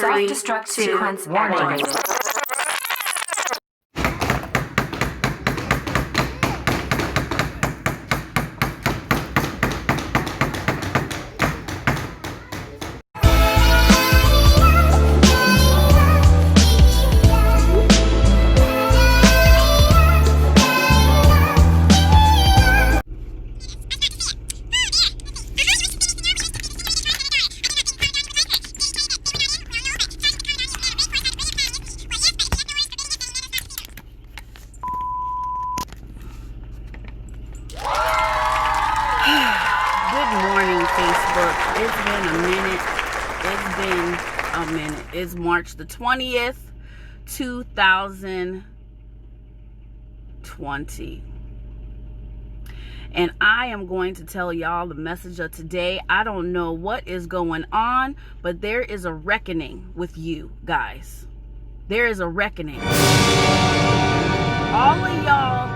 Self-destruct sequence activated. It's March the 20th, 2020. And I am going to tell y'all the message of today. I don't know what is going on, but there is a reckoning with you guys. There is a reckoning. All of y'all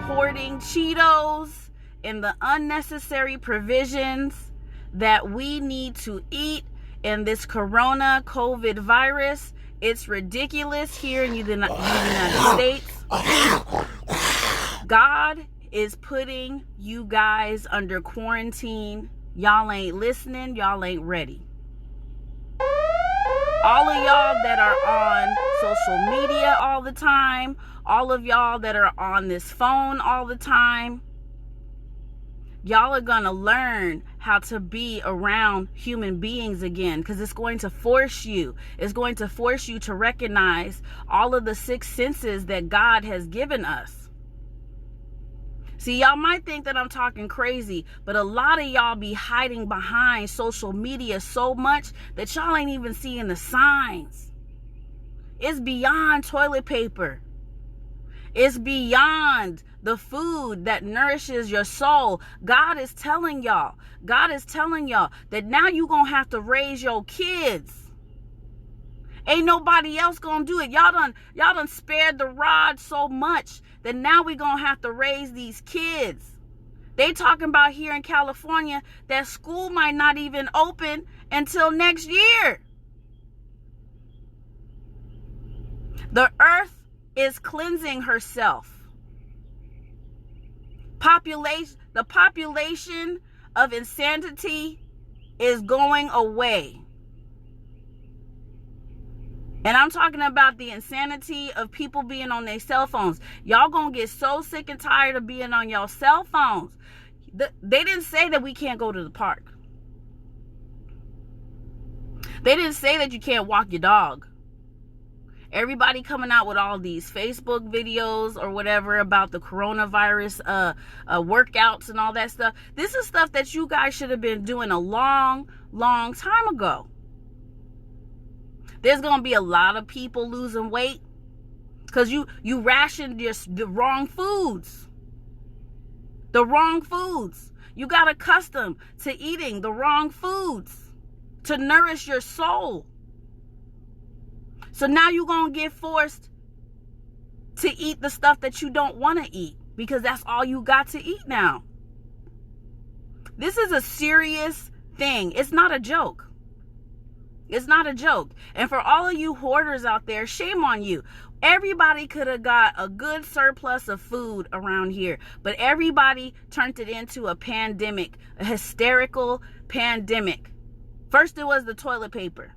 hoarding Cheetos and the unnecessary provisions that we need to eat in this corona COVID virus. It's ridiculous here in the United States. God is putting you guys under quarantine. Y'all ain't listening. Y'all ain't ready. All of y'all that are on social media all the time, all of y'all that are on this phone all the time, y'all are going to learn how to be around human beings again, because it's going to force you. It's going to force you to recognize all of the six senses that God has given us. See, y'all might think that I'm talking crazy, but a lot of y'all be hiding behind social media so much that y'all ain't even seeing the signs. It's beyond toilet paper. It's beyond the food that nourishes your soul. God is telling y'all that now you gonna have to raise your kids. Ain't nobody else gonna do it. Y'all done spared the rod so much that now we gonna have to raise these kids. They talking about here in California that school might not even open until next year. The earth is cleansing herself. The population of insanity is going away. And I'm talking about the insanity of people being on their cell phones. Y'all gonna get so sick and tired of being on your cell phones. They didn't say that we can't go to the park. They didn't say that you can't walk your dog. Everybody coming out with all these Facebook videos or whatever about the coronavirus workouts and all that stuff. This is stuff that you guys should have been doing a long, long time ago. There's going to be a lot of people losing weight because you rationed the wrong foods. The wrong foods. You got accustomed to eating the wrong foods to nourish your soul. So now you're going to get forced to eat the stuff that you don't want to eat because that's all you got to eat now. This is a serious thing. It's not a joke. It's not a joke. And for all of you hoarders out there, shame on you. Everybody could have got a good surplus of food around here, but everybody turned it into a pandemic, a hysterical pandemic. First it was the toilet paper.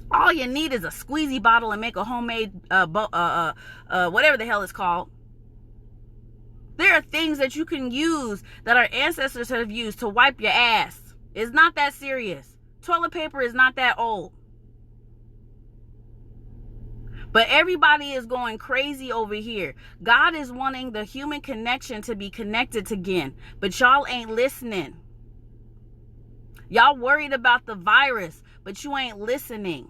All you need is a squeezy bottle and make a homemade, whatever the hell it's called. There are things that you can use that our ancestors have used to wipe your ass. It's not that serious. Toilet paper is not that old. But everybody is going crazy over here. God is wanting the human connection to be connected again. But y'all ain't listening. Y'all worried about the virus, but you ain't listening.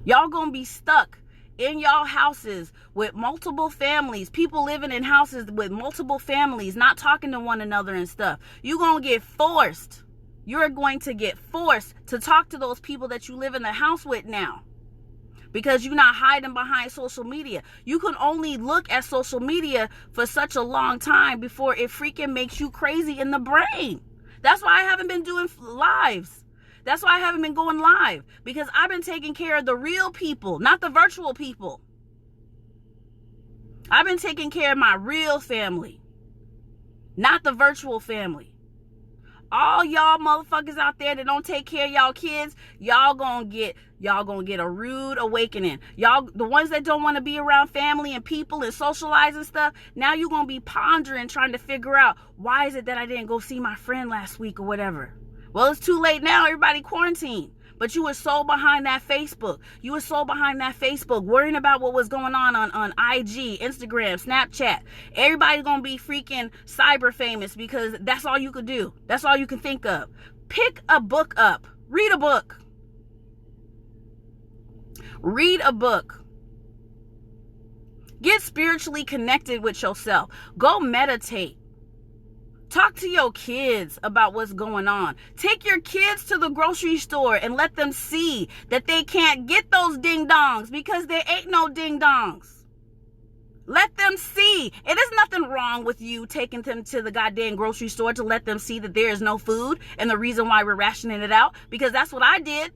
Y'all gonna be stuck in y'all houses with multiple families, people living in houses with multiple families, not talking to one another and stuff. You're going to get forced. You're going to get forced to talk to those people that you live in the house with now. Because you're not hiding behind social media. You can only look at social media for such a long time before it freaking makes you crazy in the brain. That's why I haven't been doing lives. That's why I haven't been going live, because I've been taking care of the real people, not the virtual people. I've been taking care of my real family, not the virtual family. All y'all motherfuckers out there that don't take care of y'all kids, y'all gonna get a rude awakening. Y'all, the ones that don't want to be around family and people and socialize and stuff, now you're gonna be pondering, trying to figure out, why is it that I didn't go see my friend last week or whatever? Well, it's too late now. Everybody quarantined. But you were so behind that Facebook. You were so behind that Facebook, worrying about what was going on IG, Instagram, Snapchat. Everybody's going to be freaking cyber famous because that's all you could do. That's all you can think of. Pick a book up. Read a book. Read a book. Get spiritually connected with yourself. Go meditate. Talk to your kids about what's going on. Take your kids to the grocery store and let them see that they can't get those ding-dongs because there ain't no ding-dongs. Let them see. It is nothing wrong with you taking them to the goddamn grocery store to let them see that there is no food and the reason why we're rationing it out, because that's what I did.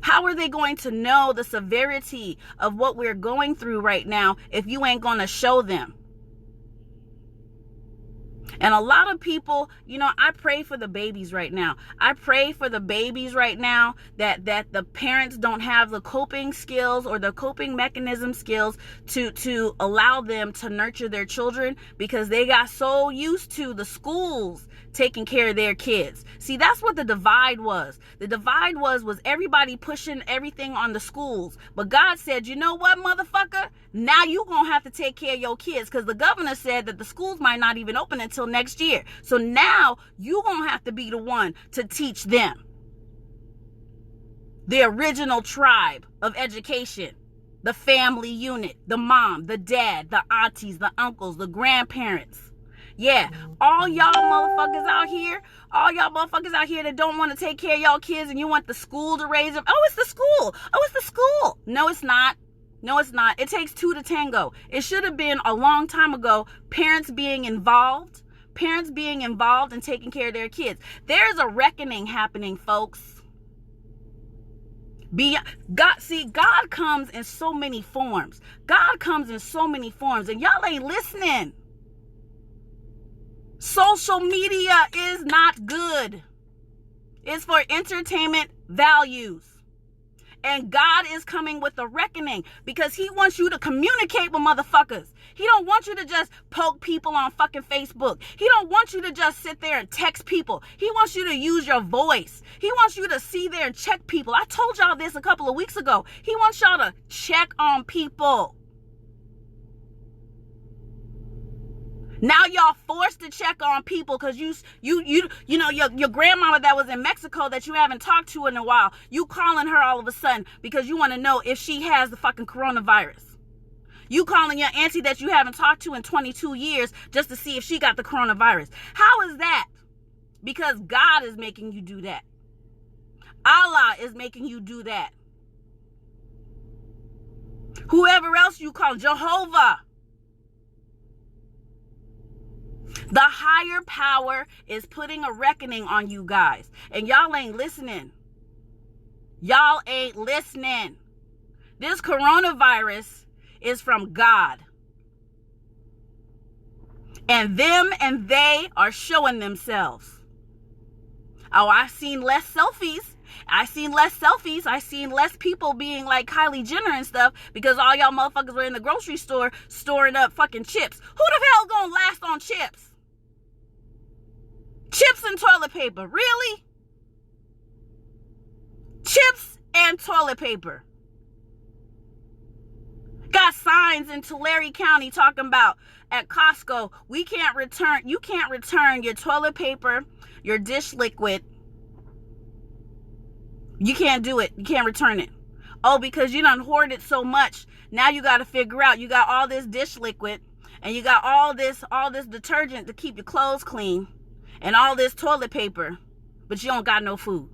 How are they going to know the severity of what we're going through right now if you ain't going to show them? And a lot of people, I pray for the babies right now. I pray for the babies right now that the parents don't have the coping skills or the coping mechanism skills to allow them to nurture their children, because they got so used to the schools taking care of their kids. See, that's what the divide was. The divide was everybody pushing everything on the schools. But God said, you know what, motherfucker? Now you gonna have to take care of your kids, because the governor said that the schools might not even open until next year. So now you gonna have to be the one to teach them the original tribe of education. The family unit, the mom, the dad, the aunties, the uncles, the grandparents. Yeah, all y'all motherfuckers out here that don't want to take care of y'all kids and you want the school to raise them. Oh, it's the school. No, it's not. It takes two to tango. It should have been a long time ago. Parents being involved and taking care of their kids. There's a reckoning happening, folks. God comes in so many forms. And y'all ain't listening. Social media is not good. It's for entertainment values. And God is coming with a reckoning, because he wants you to communicate with motherfuckers. He don't want you to just poke people on fucking Facebook. He don't want you to just sit there and text people. He wants you to use your voice. He wants you to see there and check people. I told y'all this a couple of weeks ago. He wants y'all to check on people. Now y'all forced to check on people because your grandmama that was in Mexico that you haven't talked to in a while, you calling her all of a sudden because you want to know if she has the fucking coronavirus. You calling your auntie that you haven't talked to in 22 years just to see if she got the coronavirus. How is that? Because God is making you do that. Allah is making you do that. Whoever else you call, Jehovah. The higher power is putting a reckoning on you guys. And y'all ain't listening. This coronavirus is from God. And them and they are showing themselves. Oh, I've seen less selfies. I seen less people being like Kylie Jenner and stuff, because all y'all motherfuckers were in the grocery store storing up fucking chips. Who the hell gonna last on chips? Chips and toilet paper, really? Chips and toilet paper. Got signs in Tulare County talking about at Costco, you can't return your toilet paper, your dish liquid. You can't do it. You can't return it. Oh, because you done hoarded so much. Now you got to figure out, you got all this dish liquid and you got all this detergent to keep your clothes clean and all this toilet paper, but you don't got no food.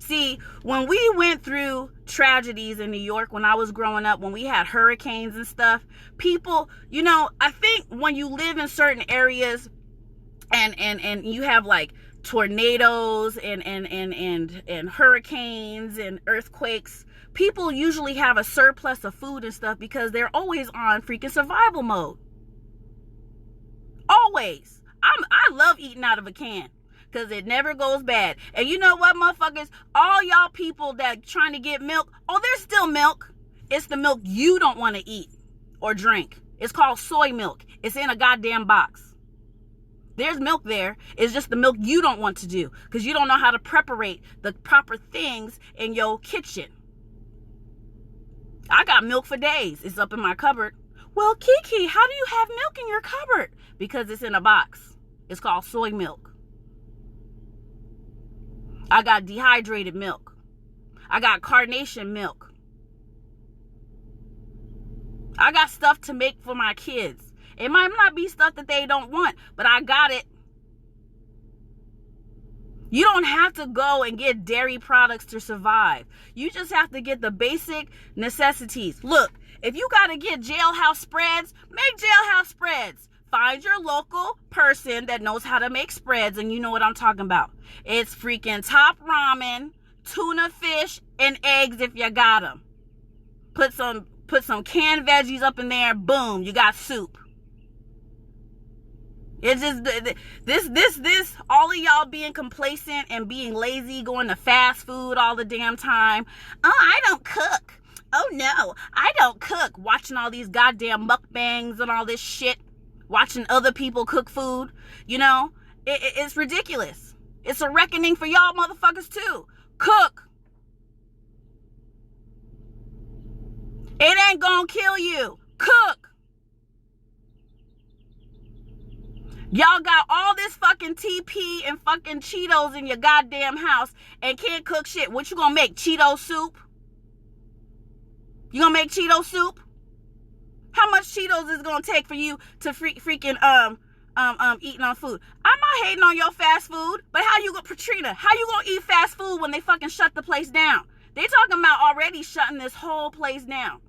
See, when we went through tragedies in New York when I was growing up, when we had hurricanes and stuff, people, I think when you live in certain areas, and you have like tornadoes and hurricanes and earthquakes, people usually have a surplus of food and stuff because they're always on freaking survival mode. Always. I love eating out of a can because it never goes bad. And you know what, motherfuckers? All y'all people that trying to get milk, oh, there's still milk. It's the milk you don't want to eat or drink. It's called soy milk. It's in a goddamn box. There's milk there. It's just the milk you don't want to do because you don't know how to preparate the proper things in your kitchen. I got milk for days. It's up in my cupboard. Well, Kiki, how do you have milk in your cupboard? Because it's in a box. It's called soy milk. I got dehydrated milk. I got carnation milk. I got stuff to make for my kids. It might not be stuff that they don't want, but I got it. You don't have to go and get dairy products to survive. You just have to get the basic necessities. Look, if you got to get jailhouse spreads, make jailhouse spreads. Find your local person that knows how to make spreads, and you know what I'm talking about. It's freaking top ramen, tuna fish, and eggs if you got them. Put some canned veggies up in there. Boom, you got soup. It's just this all of y'all being complacent and being lazy, going to fast food all the damn time. Oh, I don't cook. Oh no, I don't cook. Watching all these goddamn mukbangs and all this shit. Watching other people cook food. You know, it's ridiculous. It's a reckoning for y'all motherfuckers too. Cook. It ain't gonna kill you. Cook. Y'all got all this fucking TP and fucking Cheetos in your goddamn house and can't cook shit. What you gonna make? Cheeto soup? You gonna make Cheeto soup? How much Cheetos is it gonna take for you to freaking eating on food? I'm not hating on your fast food, but how you gonna, Patrina, how you gonna eat fast food when they fucking shut the place down? They talking about already shutting this whole place down.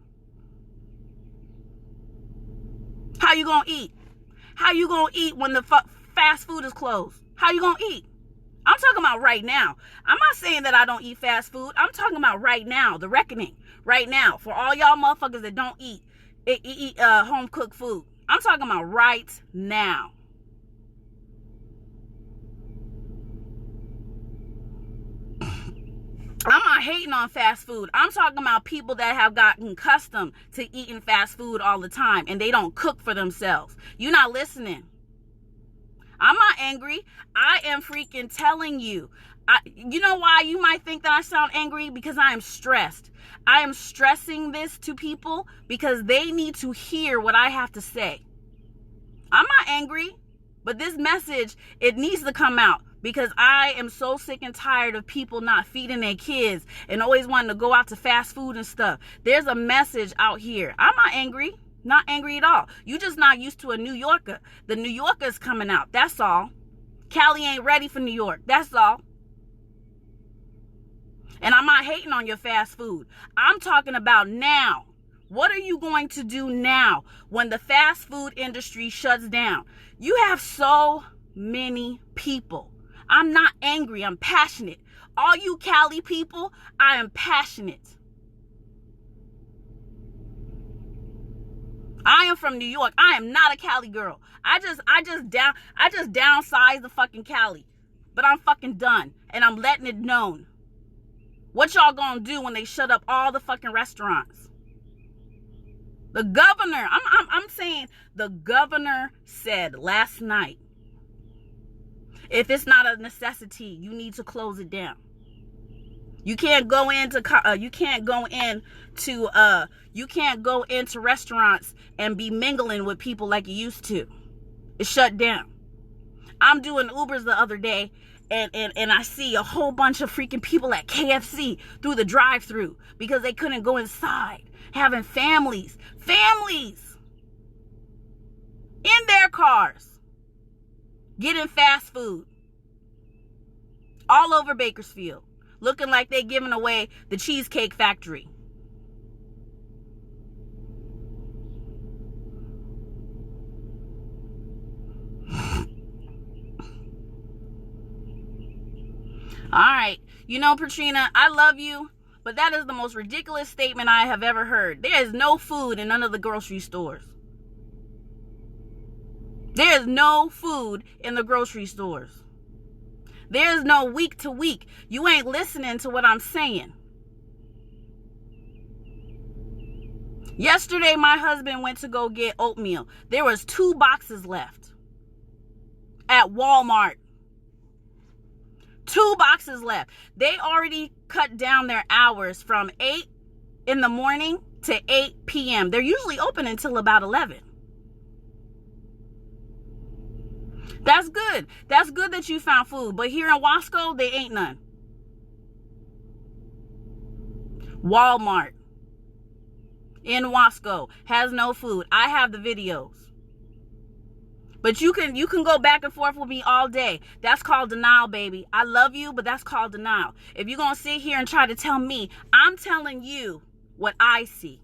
How you gonna eat? How you gonna eat when the fast food is closed? How you gonna eat? I'm talking about right now. I'm not saying that I don't eat fast food. I'm talking about right now, the reckoning. Right now, for all y'all motherfuckers that don't eat home cooked food. I'm talking about right now. I'm not hating on fast food. I'm talking about people that have gotten accustomed to eating fast food all the time and they don't cook for themselves. You're not listening. I'm not angry. I am freaking telling you. You know why you might think that I sound angry? Because I am stressed. I am stressing this to people because they need to hear what I have to say. I'm not angry, but this message, it needs to come out. Because I am so sick and tired of people not feeding their kids and always wanting to go out to fast food and stuff. There's a message out here. I'm not angry. Not angry at all. You just not used to a New Yorker. The New Yorker's coming out. That's all. Cali ain't ready for New York. That's all. And I'm not hating on your fast food. I'm talking about now. What are you going to do now when the fast food industry shuts down? You have so many people. I'm not angry. I'm passionate. All you Cali people, I am passionate. I am from New York. I am not a Cali girl. I just downsized the fucking Cali. But I'm fucking done. And I'm letting it known. What y'all gonna do when they shut up all the fucking restaurants? The governor, I'm saying the governor said last night, if it's not a necessity, you need to close it down. You can't go into restaurants and be mingling with people like you used to. It's shut down. I'm doing Ubers the other day and I see a whole bunch of freaking people at KFC through the drive-thru because they couldn't go inside, having families in their cars getting fast food all over Bakersfield, looking like they giving away the Cheesecake Factory. All right. You know, Patrina, I love you, but that is the most ridiculous statement I have ever heard. There is no food in none of the grocery stores. There is no food in the grocery stores. There is no week to week. You ain't listening to what I'm saying. Yesterday, my husband went to go get oatmeal. There was 2 boxes left at Walmart. 2 boxes left. They already cut down their hours from 8 in the morning to 8 p.m. They're usually open until about 11. That's good. That's good that you found food. But here in Wasco, there ain't none. Walmart in Wasco has no food. I have the videos. But you can go back and forth with me all day. That's called denial, baby. I love you, but that's called denial. If you're going to sit here and try to tell me, I'm telling you what I see.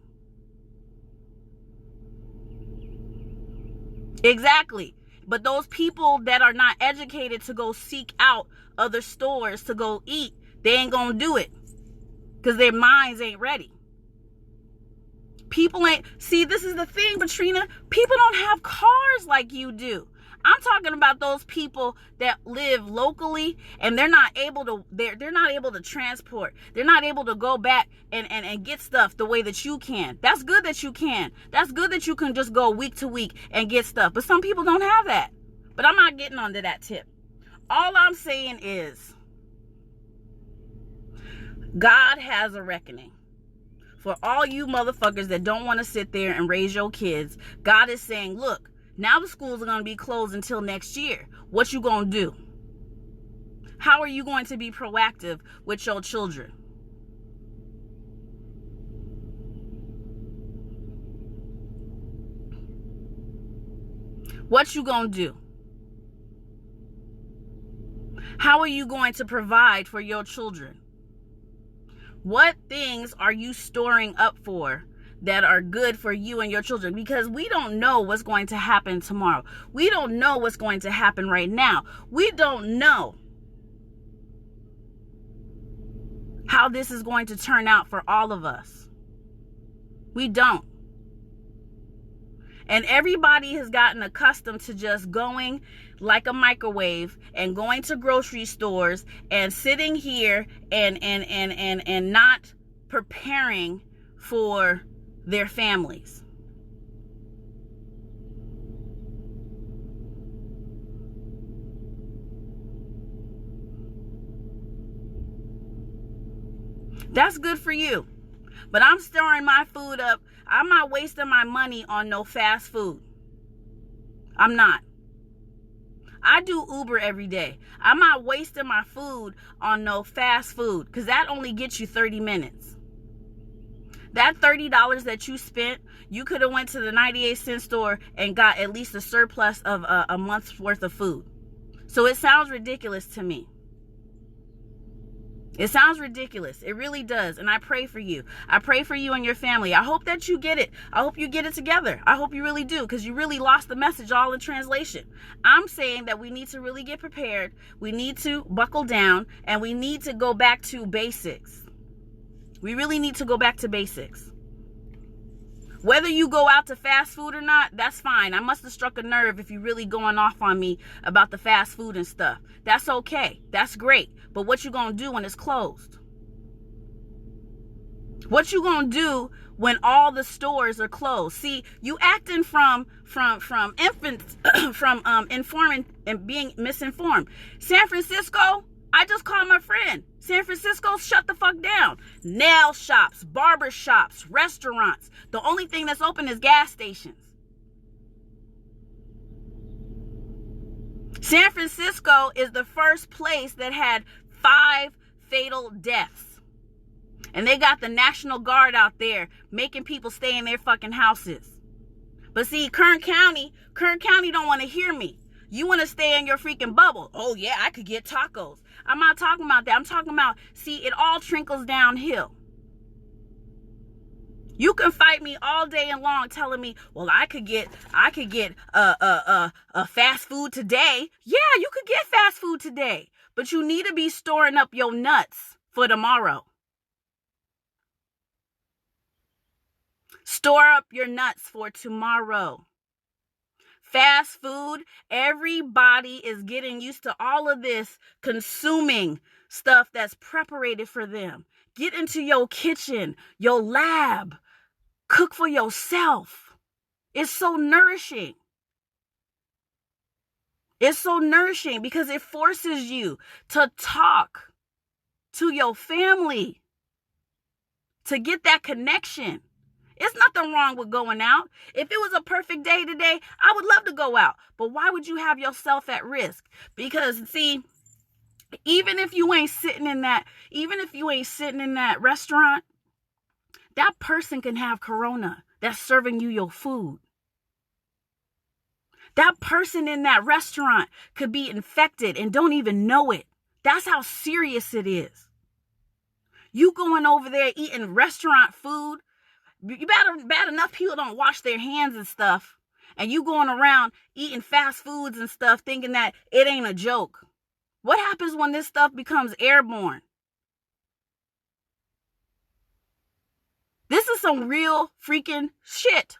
Exactly. But those people that are not educated to go seek out other stores to go eat, they ain't going to do it because their minds ain't ready. People ain't, see, this is the thing, Patrina, people don't have cars like you do. I'm talking about those people that live locally and they're not able to transport. They're not able to go back and get stuff the way that you can. That's good that you can. That's good that you can just go week to week and get stuff. But some people don't have that. But I'm not getting onto that tip. All I'm saying is God has a reckoning. For all you motherfuckers that don't want to sit there and raise your kids, God is saying, look, now the schools are going to be closed until next year. What you going to do? How are you going to be proactive with your children? What you going to do? How are you going to provide for your children? What things are you storing up for that are good for you and your children? Because we don't know what's going to happen tomorrow. We don't know what's going to happen right now. We don't know how this is going to turn out for all of us. We don't. And everybody has gotten accustomed to just going like a microwave and going to grocery stores and sitting here and not preparing for their families. That's good for you. But I'm storing my food up. I'm not wasting my money on no fast food. I'm not. I do Uber every day. I'm not wasting my food on no fast food because that only gets you 30 minutes. That $30 that you spent, you could have went to the 98-cent store and got at least a surplus of a month's worth of food. So it sounds ridiculous to me. It sounds ridiculous. It really does. And I pray for you. I pray for you and your family. I hope that you get it. I hope you get it together. I hope you really do, because you really lost the message all in translation. I'm saying that we need to really get prepared. We need to buckle down, and we need to go back to basics. We really need to go back to basics. Whether you go out to fast food or not, that's fine. I must have struck a nerve if you're really going off on me about the fast food and stuff. That's okay. That's great. But what you gonna do when it's closed? What you gonna do when all the stores are closed? See, you acting from infants, from informing and being misinformed. San Francisco, I just called my friend. San Francisco, shut the fuck down. Nail shops, barber shops, restaurants. The only thing that's open is gas stations. San Francisco is the first place that had 5 fatal deaths. And they got the National Guard out there making people stay in their fucking houses. But see, Kern County don't want to hear me. You want to stay in your freaking bubble. Oh yeah, I could get tacos. I'm not talking about that. I'm talking about, see, it all trickles downhill. You can fight me all day and long telling me, well, I could get fast food today. Yeah, you could get fast food today, but you need to be storing up your nuts for tomorrow. Store up your nuts for tomorrow. Fast food, everybody is getting used to all of this consuming stuff that's preparated for them. Get into your kitchen, your lab, cook for yourself. It's so nourishing. It's so nourishing because it forces you to talk to your family, to get that connection. It's nothing wrong with going out. If it was a perfect day today, I would love to go out. But why would you have yourself at risk? Because see, even if you ain't sitting in that restaurant, that person can have corona that's serving you your food. That person in that restaurant could be infected and don't even know it. That's how serious it is. You going over there eating restaurant food, bad enough people don't wash their hands and stuff, and you going around eating fast foods and stuff thinking that it ain't a joke. What happens when this stuff becomes airborne? This is some real freaking shit.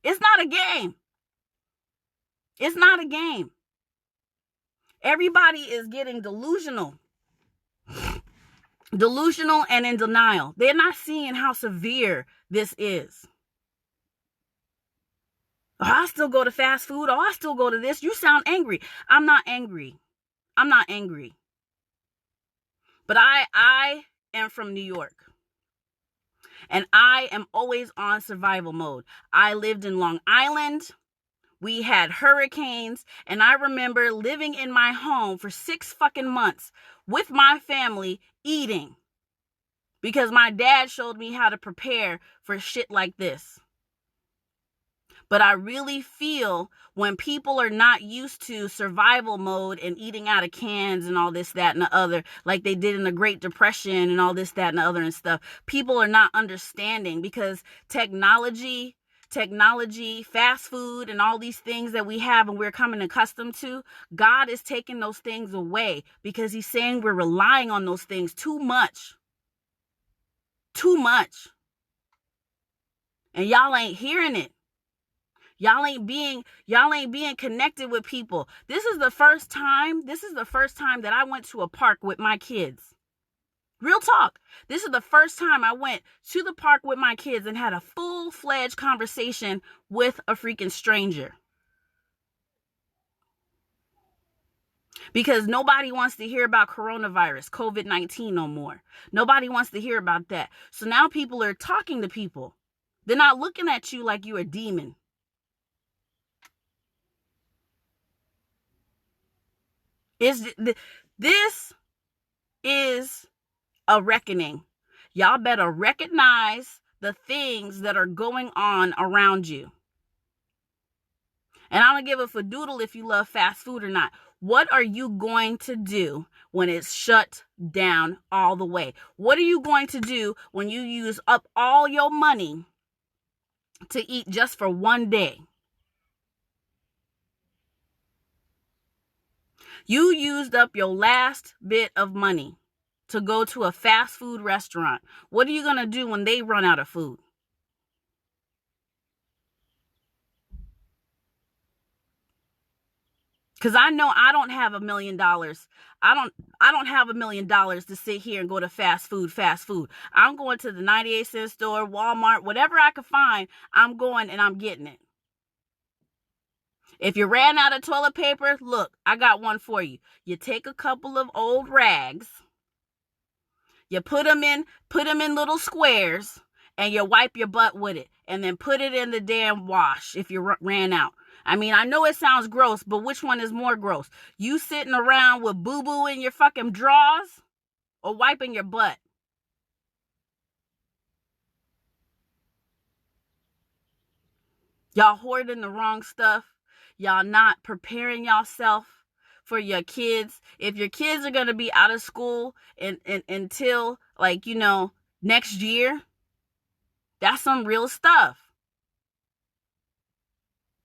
It's not a game. It's not a game. Everybody is getting delusional and in denial. They're not seeing how severe this is. Oh, I still go to fast food. Oh, I still go to this. You sound angry. I'm not angry. But I am from New York. And I am always on survival mode. I lived in Long Island. We had hurricanes. And I remember living in my home for 6 fucking months with my family eating. Because my dad showed me how to prepare for shit like this. But I really feel when people are not used to survival mode and eating out of cans and all this, that, and the other, like they did in the Great Depression and all this, that, and the other and stuff, people are not understanding because technology, fast food, and all these things that we have and we're coming accustomed to, God is taking those things away because he's saying we're relying on those things too much. And y'all ain't hearing it. Y'all ain't being connected with people. This is the first time that I went to a park with my kids. Real talk. This is the first time I went to the park with my kids and had a full-fledged conversation with a freaking stranger. Because nobody wants to hear about coronavirus, COVID-19 no more. Nobody wants to hear about that. So now people are talking to people. They're not looking at you like you're a demon. This is a reckoning. Y'all better recognize the things that are going on around you. And I'm going to give a fadoodle if you love fast food or not. What are you going to do when it's shut down all the way? What are you going to do when you use up all your money to eat just for one day? You used up your last bit of money to go to a fast food restaurant. What are you going to do when they run out of food? Because I know I don't have $1 million. I don't have $1 million to sit here and go to fast food. I'm going to the 98-cent store, Walmart, whatever I can find, I'm going and I'm getting it. If you ran out of toilet paper, look, I got one for you. You take a couple of old rags, you put them in little squares, and you wipe your butt with it, and then put it in the damn wash if you ran out. I mean, I know it sounds gross, but which one is more gross? You sitting around with boo-boo in your fucking drawers or wiping your butt? Y'all hoarding the wrong stuff. Y'all not preparing yourself for your kids. If your kids are going to be out of school until, next year, That's some real stuff.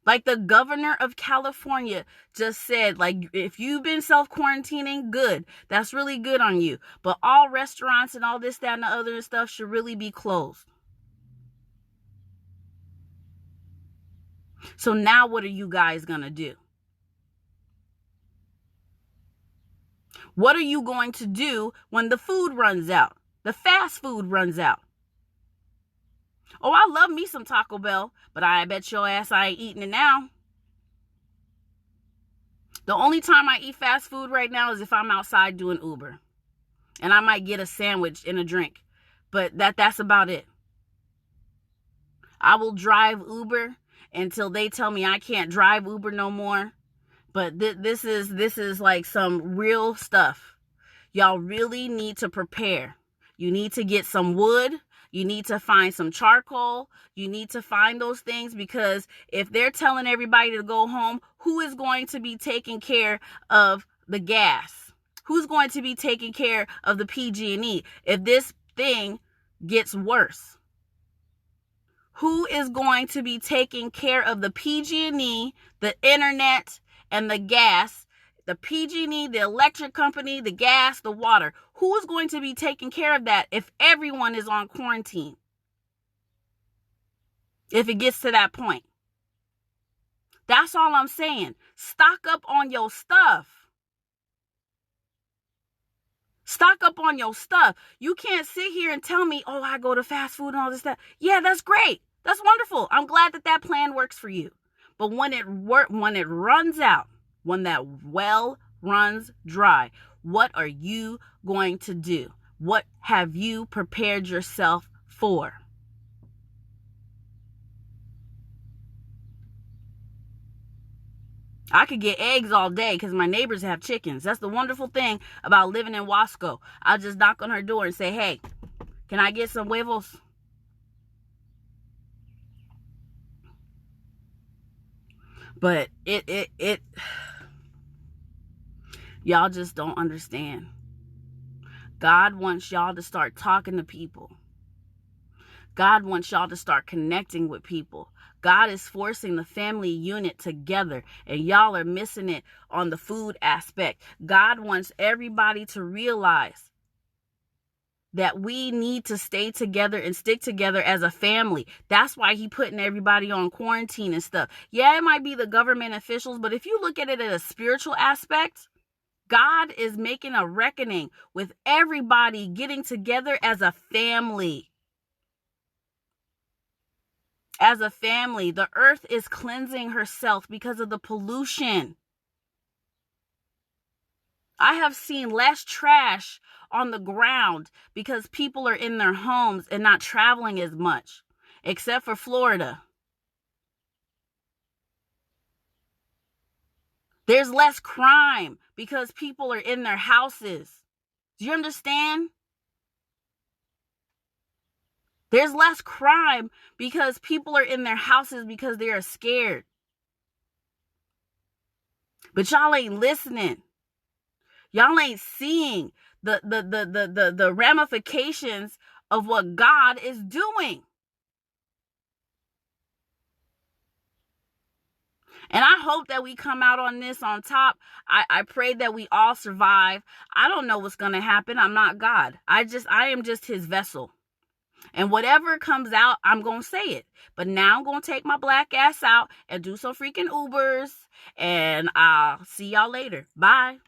Like the governor of California just said, like, if you've been self-quarantining, good. That's really good on you. But all restaurants and all this, that, and the other stuff should really be closed. So now what are you guys going to do? What are you going to do when the food runs out? The fast food runs out? Oh, I love me some Taco Bell, but I bet your ass I ain't eating it now. The only time I eat fast food right now is if I'm outside doing Uber. And I might get a sandwich and a drink. But that's about it. I will drive Uber until they tell me I can't drive Uber no more. But this is like some real stuff. Y'all really need to prepare. You need to get some wood. You need to find some charcoal. You need to find those things, because if they're telling everybody to go home, who is going to be taking care of the gas? Who's going to be taking care of the PG&E if this thing gets worse? Who is going to be taking care of the PG&E, the internet, and the gas? The PG&E, the electric company, the gas, the water. Who is going to be taking care of that if everyone is on quarantine? If it gets to that point. That's all I'm saying. Stock up on your stuff. Stock up on your stuff. You can't sit here and tell me, oh, I go to fast food and all this stuff. Yeah, that's great. That's wonderful. I'm glad that plan works for you. But when it runs out, when that well runs dry, what are you going to do? What have you prepared yourself for? I could get eggs all day because my neighbors have chickens. That's the wonderful thing about living in Wasco. I'll just knock on her door and say, hey, can I get some huevos? But y'all just don't understand. God wants y'all to start talking to people. God wants y'all to start connecting with people. God is forcing the family unit together, and y'all are missing it on the food aspect. God wants everybody to realize that we need to stay together and stick together as a family. That's why he putting everybody on quarantine and stuff. Yeah, it might be the government officials, but if you look at it in a spiritual aspect, God is making a reckoning with everybody getting together as a family. As a family, the earth is cleansing herself because of the pollution. I have seen less trash on the ground because people are in their homes and not traveling as much, except for Florida. There's less crime because people are in their houses. Do you understand? There's less crime because people are in their houses because they are scared. But y'all ain't listening. Y'all ain't seeing the ramifications of what God is doing. And I hope that we come out on this on top. I pray that we all survive. I don't know what's going to happen. I'm not God. I am just his vessel. And whatever comes out, I'm going to say it. But now I'm going to take my black ass out and do some freaking Ubers. And I'll see y'all later. Bye.